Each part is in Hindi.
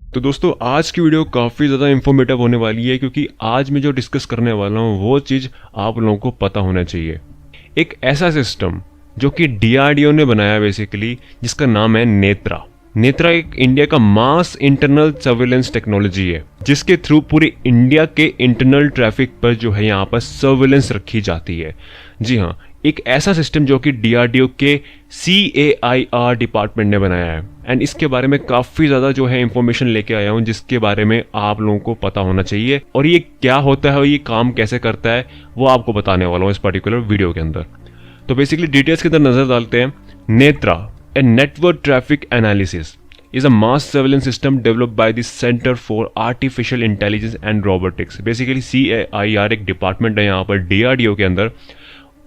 तो दोस्तों आज की वीडियो काफ़ी ज़्यादा इन्फॉर्मेटिव होने वाली है क्योंकि आज मैं जो डिस्कस करने वाला हूँ वो चीज़ आप लोगों को पता होना चाहिए। एक ऐसा सिस्टम जो कि डीआरडीओ ने बनाया बेसिकली, जिसका नाम है नेत्रा। नेत्रा एक इंडिया का मास इंटरनल सर्विलेंस टेक्नोलॉजी है जिसके थ्रू पूरे इंडिया के इंटरनल ट्रैफिक पर जो है यहाँ पर सर्विलेंस रखी जाती है। जी हाँ, एक ऐसा सिस्टम जो कि डीआरडीओ के CAIR डिपार्टमेंट ने बनाया है एंड इसके बारे में काफ़ी ज़्यादा जो है इंफॉर्मेशन लेके आया हूँ जिसके बारे में आप लोगों को पता होना चाहिए और ये क्या होता है और ये काम कैसे करता है वो आपको बताने वाला हूँ इस पर्टिकुलर वीडियो के अंदर। तो बेसिकली डिटेल्स के अंदर नज़र डालते हैं। Netra, a network traffic analysis, is a mass surveillance system developed by the Center for Artificial Intelligence and Robotics। Basically CAIR एक डिपार्टमेंट है यहाँ पर DRDO के अंदर।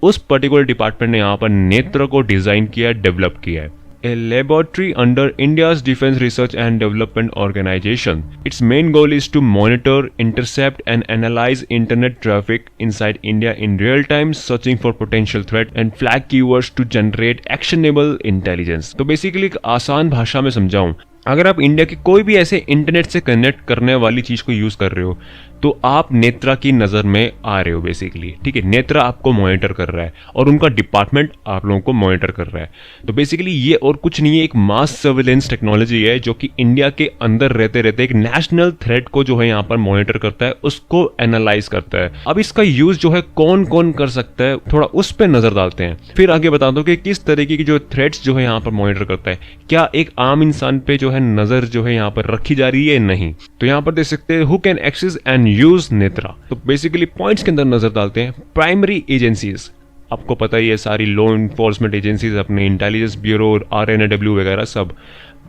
उस पर्टिकुलर डिपार्टमेंट ने यहाँ पर नेत्र को डिजाइन किया, डेवलप किया है। A laboratory under India's Defense Research and Development Organization. Its main goal is to monitor, intercept and analyze internet traffic inside India in real time, searching for potential threat and flag keywords to generate actionable intelligence। तो बेसिकली एक आसान भाषा में समझाऊं, अगर आप इंडिया के कोई भी ऐसे इंटरनेट से कनेक्ट करने वाली चीज को यूज कर रहे हो तो आप नेत्रा की नजर में आ रहे हो बेसिकली। ठीक है, नेत्रा आपको मॉनिटर कर रहा है और उनका डिपार्टमेंट आप लोगों को मॉनिटर कर रहा है। तो बेसिकली ये और कुछ नहीं है, एक मास सर्विलेंस टेक्नोलॉजी है जो कि इंडिया के अंदर रहते रहते एक नेशनल थ्रेट को जो है यहाँ पर मॉनिटर करता है, उसको एनालाइज करता है। अब इसका यूज जो है कौन कौन कर सकता है थोड़ा उस पर नजर डालते हैं, फिर आगे बता दो कि किस तरीके की जो थ्रेट्स जो है यहाँ पर मॉनिटर करता है। क्या एक आम इंसान पे जो है नजर जो है यहाँ पर रखी जा रही है? नहीं। तो यहाँ पर देख सकते हैं who can access and use Netra. तो बेसिकली पॉइंट्स के अंदर नजर डालते हैं। प्राइमरी एजेंसीज, आपको पता ही है सारी लॉ इन्फोर्समेंट एजेंसीज, अपने इंटेलिजेंस ब्यूरो, RNW वगैरह सब।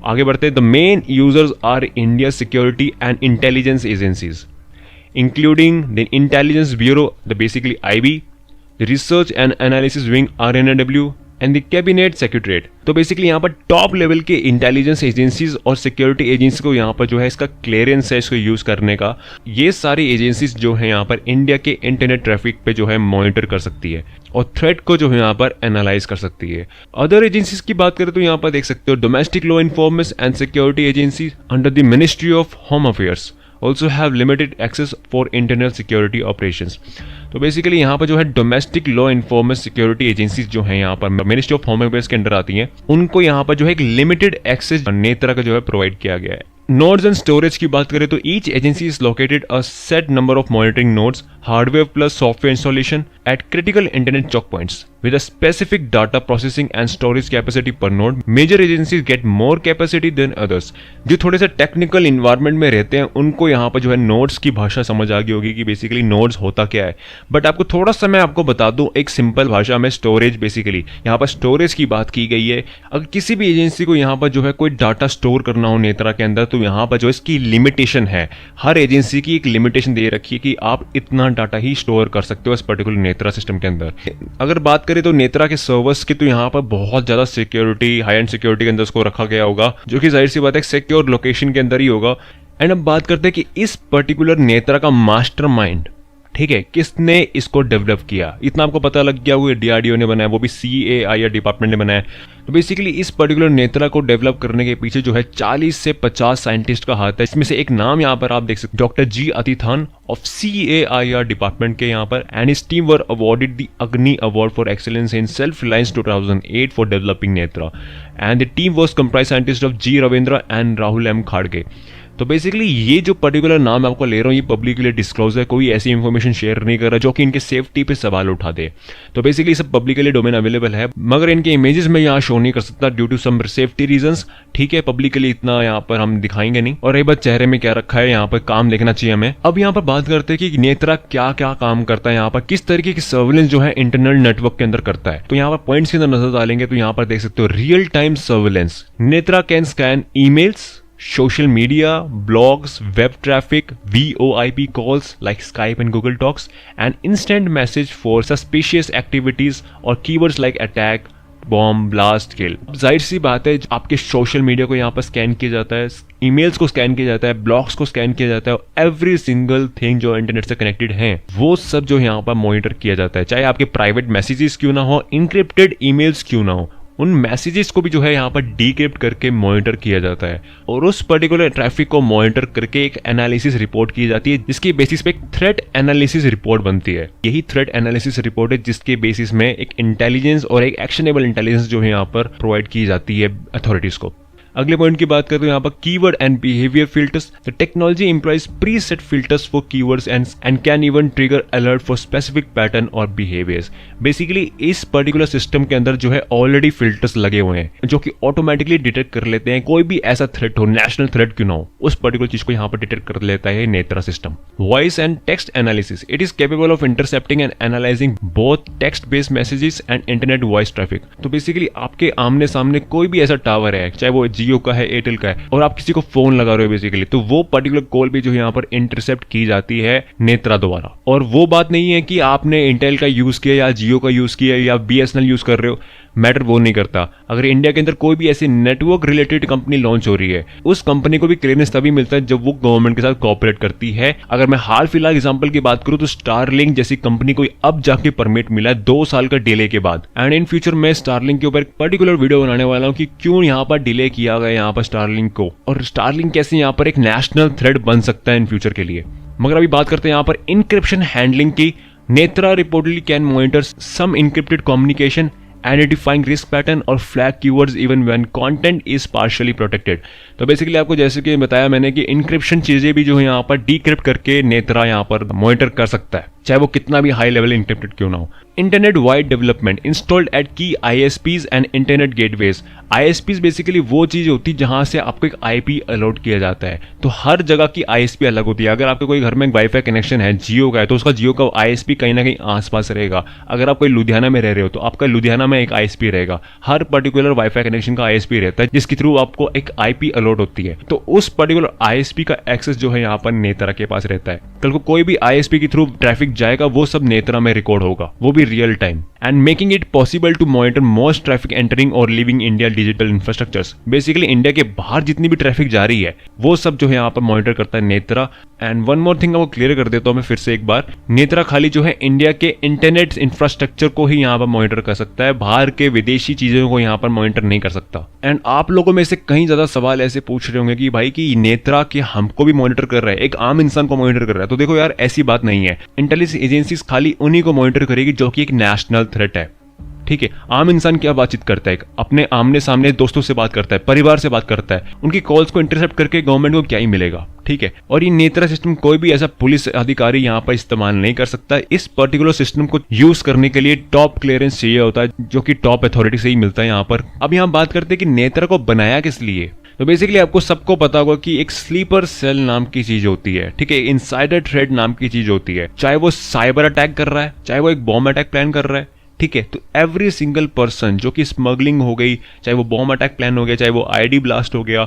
आगे बढ़ते हैं। The main users R India security and intelligence agencies including the intelligence bureau, the basically IB, the research and analysis wing RNW and the cabinet secretariat. तो बेसिकली यहाँ पर टॉप लेवल के इंटेलिजेंस एजेंसीज और सिक्योरिटी एजेंसी को यहाँ पर जो है इसका क्लियरेंस है इसको यूज करने का। ये सारी एजेंसीज जो है यहाँ पर इंडिया के इंटरनेट ट्रैफिक पे जो है मॉनिटर कर सकती है और थ्रेट को जो है यहाँ पर एनालाइज कर सकती है। अदर एजेंसीज की बात करें तो यहाँ पर देख सकते हो domestic law information and security agency under the ministry of home affairs also have limited access for internal security operations। तो बेसिकली यहाँ पर जो है domestic law information security agencies जो है यहाँ पर मिनिस्ट्री ऑफ होम अफेयर्स के अंडर आती हैं, उनको यहाँ पर जो है एक लिमिटेड एक्सेस नेत्रा का जो है प्रोवाइड किया गया है। नोड्स एंड स्टोरेज की बात करें तो each agency is located a set number of monitoring nodes, hardware plus software installation eight critical internet Chowk points with a specific data processing and storage capacity per node। Major agencies get more capacity than others। जो थोड़े से टेक्निकल इन्वायरमेंट में रहते हैं उनको यहाँ पर जो है नोड्स की भाषा समझ आ गई होगी कि बेसिकली नोड्स होता क्या है। बट आपको थोड़ा सा मैं आपको बता दूं एक सिंपल भाषा में, स्टोरेज बेसिकली यहाँ पर स्टोरेज की बात की गई है। अगर किसी भी एजेंसी को यहाँ पर जो है कोई डाटा स्टोर करना हो नेत्रा के अंदर तो यहाँ पर जो इसकी लिमिटेशन है, हर एजेंसी की एक लिमिटेशन दे रखी है कि आप इतना डाटा ही स्टोर कर सकते हो इस पर्टिकुलर नेत्रा सिस्टम के अंदर। अगर बात करें तो नेत्रा के सर्वर्स की तो यहाँ पर बहुत ज्यादा सिक्योरिटी, हाई एंड सिक्योरिटी के अंदर उसको रखा गया होगा जो कि जाहिर सी बात है सिक्योर लोकेशन के अंदर ही होगा। एंड अब बात करते हैं कि इस पर्टिकुलर नेत्रा का मास्टरमाइंड, ठीक है, किसने इसको डेवलप किया। इतना आपको पता लग गया वो DRDO ने बनाया, वो भी CAIR डिपार्टमेंट ने बनाया। तो बेसिकली इस पर्टिकुलर नेत्रा को डेवलप करने के पीछे जो है 40 से 50 साइंटिस्ट का हाथ है। इसमें से एक नाम यहाँ पर आप देख सकते हैं, doctor G Athithan of CAIR department के यहाँ पर, and his team were awarded the Agni award for excellence in self reliance 2008 for developing Netra and the team was comprise scientist of G Ravindra and Rahul M Khadge. तो बेसिकली ये जो पर्टिकुलर नाम आपको ले रहा हूँ ये पब्लिकली डिस्क्लोज है, कोई ऐसी इंफॉर्मेशन शेयर नहीं कर रहा जो कि इनके सेफ्टी पे सवाल उठा दे। तो बेसिकली सब पब्लिकली डोमेन अवेलेबल है, मगर इनके इमेजेस में यहाँ शो नहीं कर सकता due to some safety reasons. ठीक है, पब्लिकली इतना यहाँ पर हम दिखाएंगे नहीं। और एक बात, चेहरे में क्या रखा है, यहाँ पर काम देखना चाहिए हमें। अब यहाँ पर बात करते हैं कि नेत्रा क्या क्या काम करता है, यहाँ पर किस तरीके की सर्विलेंस जो है इंटरनल नेटवर्क के अंदर करता है। तो यहाँ पर पॉइंट्स के अंदर नजर डालेंगे तो यहाँ पर देख सकते हो real time surveillance. Netra can scan emails, social media, blogs, web traffic, VoIP calls like Skype and Google Talks, and instant message for suspicious activities or keywords like attack, bomb, blast, kill. जाहिर सी बात है आपके सोशल मीडिया को यहाँ पर स्कैन किया जाता है, ईमेल्स को स्कैन किया जाता है, ब्लॉग्स को स्कैन किया जाता है, एवरी सिंगल थिंग जो इंटरनेट से कनेक्टेड है वो सब जो यहाँ पर मॉनिटर किया जाता है। चाहे आपके प्राइवेट मैसेजेस क्यों ना हो, इनक्रिप्टेड ईमेल्स क्यों ना हो, उन मैसेजेस को भी जो है यहाँ पर डिक्रिप्ट करके मॉनिटर किया जाता है और उस पर्टिकुलर ट्रैफिक को मॉनिटर करके एक एनालिसिस रिपोर्ट की जाती है, जिसके बेसिस पे एक थ्रेट एनालिसिस रिपोर्ट बनती है। यही थ्रेट एनालिसिस रिपोर्ट है जिसके बेसिस में एक इंटेलिजेंस और एक एक्शनेबल इंटेलिजेंस जो है यहाँ पर प्रोवाइड की जाती है अथॉरिटीज को। अगले पॉइंट की बात करते हैं यहाँ पर keyword and behaviour filters. The technology employees pre set filters for keywords and can even trigger alert for specific pattern और बिहेवियर्स। बेसिकली इस पर्टिकुलर सिस्टम के अंदर जो है ऑलरेडी फिल्टर्स लगे हुए हैं जो कि ऑटोमेटिकली डिटेक्ट कर लेते हैं कोई भी ऐसा थ्रेट हो, नेशनल थ्रेट क्यों ना हो, उस पर्टिकुलर चीज को यहाँ पर डिटेक्ट कर लेता है Netra system. Voice and text analysis. It is capable of intercepting and analysing both text based messages and internet voice traffic. तो बेसिकली आपके आमने सामने कोई भी ऐसा टावर है, चाहे वो जियो का है, एयरटेल का है, और आप किसी को फोन लगा रहे हो बेसिकली, तो वो पर्टिकुलर कॉल भी जो है यहाँ पर इंटरसेप्ट की जाती है नेत्रा द्वारा। और वो बात नहीं है कि आपने इंटेल का यूज किया या जियो का यूज किया या बीएसएनएल यूज कर रहे हो, मैटर वो नहीं करता। अगर इंडिया के अंदर कोई भी ऐसी नेटवर्क रिलेटेड कंपनी लॉन्च हो रही है, उस कंपनी को भी क्लियरेंस तभी मिलता है जब वो गवर्नमेंट के साथ कोऑपरेट करती है। अगर मैं हाल फिलहाल एग्जांपल की बात करूं तो स्टारलिंक जैसी कंपनी को अब जाके परमिट मिला है 2 साल का डिले के बाद। एंड इन फ्यूचर मैं स्टारलिंक के ऊपर एक पर्टिकुलर वीडियो बनाने वाला हूं कि क्यों यहाँ पर डिले किया गया यहाँ पर स्टारलिंक को, और स्टारलिंक कैसे यहाँ पर एक नेशनल थ्रेट बन सकता है इन फ्यूचर के लिए। मगर अभी बात करते हैं यहाँ पर इनक्रिप्शन हैंडलिंग की। Netra reportedly can monitor some encrypted communication, identifying risk pattern और flag keywords even when content is partially protected. तो बेसिकली आपको जैसे कि बताया मैंने कि इनक्रिप्शन चीजें भी जो है यहाँ पर डीक्रिप्ट करके नेत्रा यहाँ पर मॉनिटर कर सकता है, चाहे वो कितना भी हाई लेवल इंक्रिप्टेड क्यों ना हो। Internet wide development installed eight की आईएसपीज एंड इंटरनेट गेटवेज। आईएसपीज बेसिकली वो चीज होती है जहां से आपको एक आईपी अलॉट किया जाता है। तो हर जगह की आईएसपी अलग होती है। अगर आपके कोई घर में एक वाईफाई कनेक्शन है जियो का है, तो उसका जियो का आईएसपी कहीं ना कहीं आसपास रहेगा। अगर आप कोई लुधियाना में रह रहे हो तो आपका लुधियाना में एक आईएसपी रहेगा। हर पर्टिकुलर वाईफाई कनेक्शन का आईएसपी रहता है जिसके थ्रू आपको एक आईपी अलॉट होती है। तो उस पर्टिकुलर आईएसपी का एक्सेस जो है यहाँ पर नेत्रा के पास रहता है। कल को कोई भी आईएसपी के थ्रू ट्रैफिक जाएगा वो सब नेत्रा में रिकॉर्ड होगा, वो भी real time, and making it possible to monitor most traffic entering और leaving India digital infrastructures. Basically India के बाहर जितनी भी ट्रैफिक जा रही है वो सब जो है यहाँ पर मॉनिटर करता है Netra. And one more thing आपको क्लियर कर देता हूं मैं फिर से एक बार, नेत्रा खाली जो है इंडिया के इंटरनेट इंफ्रास्ट्रक्चर को ही यहाँ पर मॉनिटर कर सकता है, बाहर के विदेशी चीजों को यहाँ पर मॉनिटर नहीं कर सकता। एंड आप लोगों में से कहीं ज्यादा सवाल ऐसे पूछ रहे होंगे कि भाई कि नेत्रा के हमको भी मॉनिटर कर रहा है, एक आम इंसान को मॉनिटर कर रहा है। तो देखो यार ऐसी बात नहीं है, इंटेलिजेंस एजेंसीज खाली उन्हीं को मॉनिटर करेगी जो कि एक नेशनल थ्रेट है। ठीक है, आम इंसान क्या बातचीत करता है, अपने आमने सामने दोस्तों से बात करता है, परिवार से बात करता है, उनकी कॉल्स को इंटरसेप्ट करके गवर्नमेंट को क्या ही मिलेगा। ठीक है, और ये नेत्रा सिस्टम कोई भी ऐसा पुलिस अधिकारी यहाँ पर इस्तेमाल नहीं कर सकता। इस पर्टिकुलर सिस्टम को यूज करने के लिए टॉप क्लियरेंस चाहिए होता है जो कि टॉप अथॉरिटी से ही मिलता है यहाँ पर। अब यहाँ बात करते हैं कि नेत्रा को बनाया किस लिए। तो बेसिकली आपको सबको पता होगा कि एक स्लीपर सेल नाम की चीज होती है, ठीक है, इनसाइडर थ्रेट नाम की चीज होती है, चाहे वो साइबर अटैक कर रहा है, चाहे वो एक बॉम्ब अटैक प्लान कर रहा है। ठीक है, तो एवरी सिंगल पर्सन जो कि स्मगलिंग हो गई, चाहे वो बॉम्ब अटैक प्लान हो गया, चाहे वो आईडी ब्लास्ट हो गया,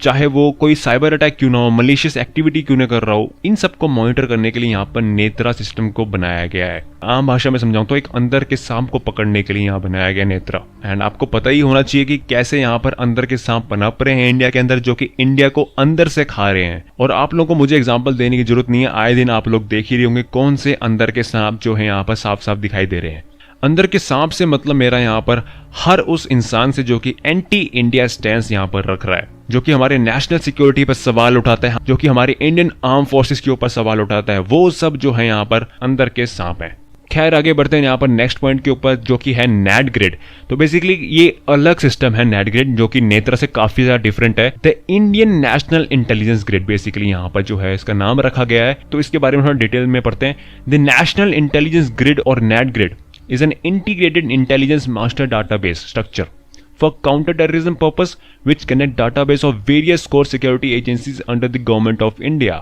चाहे वो कोई साइबर अटैक क्यों ना हो, मलिशियस एक्टिविटी क्यों ना कर रहा हो, इन सबको मॉनिटर करने के लिए यहाँ पर नेत्रा सिस्टम को बनाया गया है। आम भाषा में समझाऊं तो एक अंदर के सांप को पकड़ने के लिए यहाँ बनाया गया नेत्रा। एंड आपको पता ही होना चाहिए कि कैसे यहाँ पर अंदर के सांप पनप रहे हैं इंडिया के अंदर, जो कि इंडिया को अंदर से खा रहे हैं। और आप लोगों को मुझे एग्जाम्पल देने की जरूरत नहीं है, आए दिन आप लोग देख ही रहे होंगे कौन से अंदर के सांप जो है यहाँ पर साफ साफ दिखाई दे रहे हैं। अंदर के सांप से मतलब मेरा यहाँ पर हर उस इंसान से जो कि एंटी इंडिया स्टैंस यहाँ पर रख रहा है, जो कि हमारे नेशनल सिक्योरिटी पर सवाल उठाता है, जो कि हमारे इंडियन आर्म फोर्सेस के ऊपर सवाल उठाता है, वो सब जो है यहाँ पर अंदर के सांप हैं। खैर आगे बढ़ते हैं यहाँ पर नेक्स्ट पॉइंट के ऊपर जो कि है नेट ग्रिड। तो बेसिकली ये अलग सिस्टम है नेट ग्रिड, जो कि नेत्रा से काफी ज्यादा डिफरेंट है। The Indian national intelligence grid basically यहाँ पर जो है इसका नाम रखा गया है। तो इसके बारे में थोड़ा डिटेल में पढ़ते हैं। द नेशनल इंटेलिजेंस ग्रिड और net grid is an integrated intelligence master database structure for counter-terrorism purpose which connect database of various core security agencies under the government of India।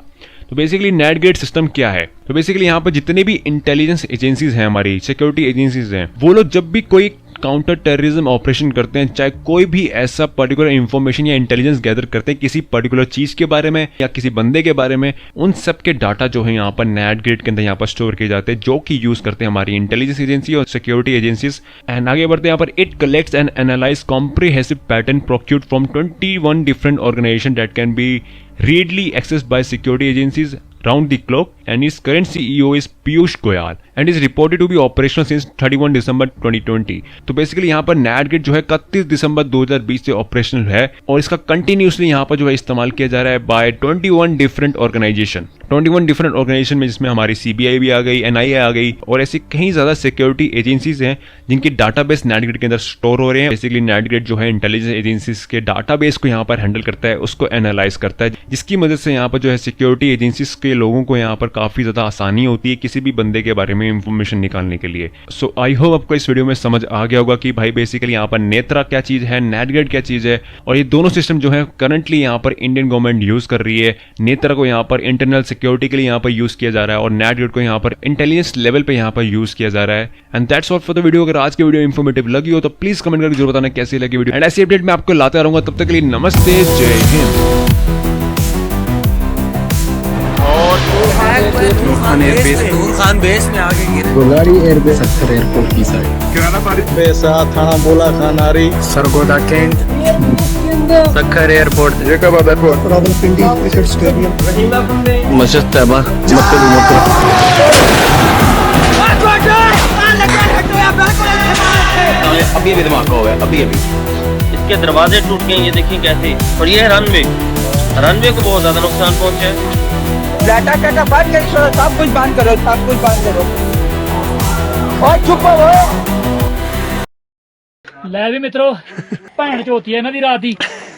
तो बेसिकली नेट ग्रिड सिस्टम क्या है? तो बेसिकली यहाँ पर जितने भी इंटेलिजेंस एजेंसीज हैं, हमारी सिक्योरिटी एजेंसीज हैं, वो लोग जब भी कोई काउंटर टेररिज्म ऑपरेशन करते हैं, चाहे कोई भी ऐसा पर्टिकुलर इंफॉर्मेशन या इंटेलिजेंस गैदर करते हैं किसी पर्टिकुलर चीज के बारे में या किसी बंदे के बारे में, उन सब के डाटा जो है यहाँ पर नेट ग्रिड के अंदर यहाँ पर स्टोर किए जाते हैं, जो कि यूज करते हैं हमारी इंटेलिजेंस एजेंसी और सिक्योरिटी एजेंसीज। एंड आगे बढ़ते हैं यहाँ पर, it collects and analyse comprehensive pattern procured from 21 different organisation that can be readily accessed by security agencies round the clock, and his current CEO is Piyush Goyal and is reported to be operational since 31 दिसंबर 2020। तो बेसिकली यहाँ पर NATGATE जो है 31 दिसंबर 2020 से ऑपरेशनल है और इसका कंटिन्यूसली यहाँ पर जो है इस्तेमाल किया जा रहा है by 21 different organization, 21 different organization में, जिसमें हमारी CBI भी आ गई, NIA आ गई और ऐसी कई ज़्यादा सिक्योरिटी एजेंसीज हैं जिनकी डाटाबेस NATGATE के अंदर स्टोर हो रहे हैं। बेसिकली NATGATE जो है इंटेलिजेंस एजेंसीज के डाटाबेस को यहाँ पर हैंडल करता है, उसको एनालाइज करता है, जिसकी मदद से यहाँ पर जो है सिक्योरिटी एजेंसीज के लोगों को यहाँ पर काफ़ी ज़्यादा आसानी होती है किसी भी बंदे के बारे में इंफॉर्मेशन निकालने के लिए। सो आई होप आपको इस वीडियो में समझ आ गया होगा कि भाई बेसिकली यहाँ पर नेत्रा क्या चीज़ है, NATGATE क्या चीज़ है, और ये दोनों सिस्टम जो है करंटली यहाँ पर इंडियन गवर्नमेंट यूज़ कर रही है। नेत्रा को यहाँ पर इंटरनल सिक्योरिटी के लिए यहाँ पर यूज़ किया जा रहा है और NATGATE को यहाँ पर इंटेलिजेंस लेवल पे यहाँ पर यूज़ किया जा रहा है। And that's all for the video. अगर आज की वीडियो इन्फॉर्मेटिव लगी हो तो प्लीज़ कमेंट करके जरूर बताना कैसी लगी वीडियो, एंड ऐसी अपडेट मैं आपको लाता रहूँगा। तब तक के लिए नमस्ते, जय हिंद। खान बेस में आगे गिरे गोलारी एयरबेस सक्खर एयरपोर्ट की साइड किराना पारित बेसा थाना बोला खानारी Sargodha cantt Sukkur airport Jacobabad airport Rawalpindi cricket stadium Masjid Tayyaba अभी अभी धमाका हो गया, अभी अभी इसके दरवाजे टूट गए, ये देखिए कैसे। और ये रनवे को बहुत ज्यादा नुकसान पहुंचा है। डाटा काटा बात करी, सब कुछ बंद करो, सब कुछ बंद करो और चुप हो। ਲੈ ਵੀ ਮਿੱਤਰੋ ਭੈਣ ਚੋਤੀ ਹੈ ਇਹਨਾਂ ਦੀ ਰਾਤ ਦੀ।